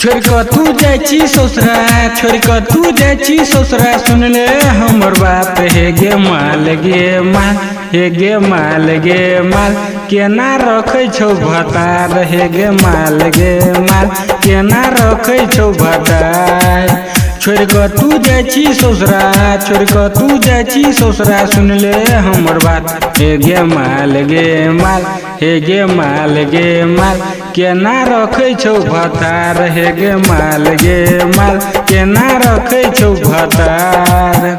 छोड़ कर तू जाची ससुरा, छोड़ कर तू जाची ससुरा, सुन ले हमर बाप हे गे माल गे माल, हे गे माल गे माल, केना रखे छौ भतार हे गे माल गे माल, केना रखे छौ भतार। छोड़ कर तू जाची ससुरा, छोड़ कर तू जाची ससुरा, सुन ले हमर बात हे गे माल गे माल, हे गे माल गे माल, केना रखे छौ भतार हे गे माल गे माल, केना रखे छौ भतार।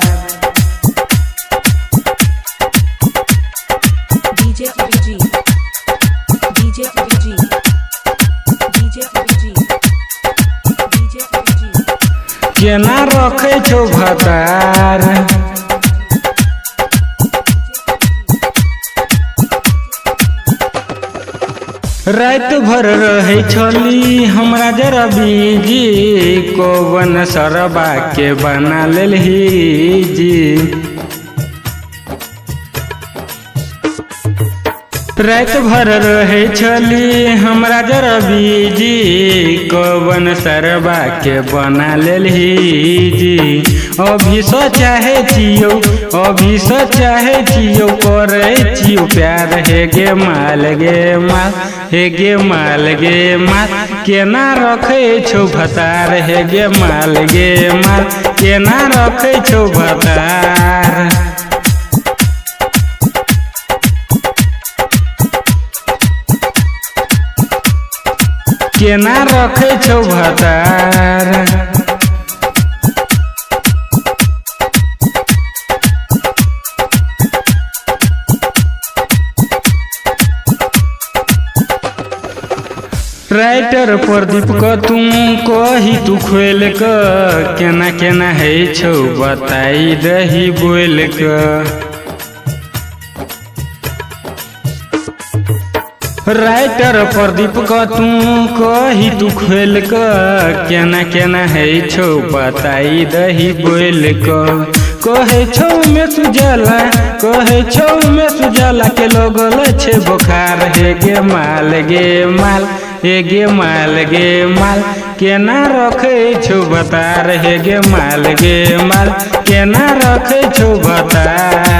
DJ Abhijit, DJ Abhijit, DJ Abhijit, DJ Abhijit, केना रखे छौ भतार। रात भर रहे छली हमरा जरा बीजी, कोवन सरबा के बना लेलही जी। रात भर रहे छली हमरा जरा बीजी, कोवन सरबा के बना लेलही जी। अभी सो चाहे जियो, अभी सो चाहे जियो, करे जियो प्यार हे गे माल गे माल, हे गे माल गे माल, केना रखे छौ भतार हे गे माल गे माल, केना रखे छौ भतार। केना रखे छौ भतार। राइटर प्रदीप क तू कही तू खोल क, केना केना है छौ बताई दही बोल क। राइटर प्रदीप क तू कही तू खोल क, केना केना है छौ बताई दही बोल क। कहे छौ में सुजला, कहे छौ में सुजला, के लगल छे बुखार हे गे माल गे माल, हे गे माल गे माल, केना रखे छौ भतार हे गे माल गे माल, केना रखे छौ भतार।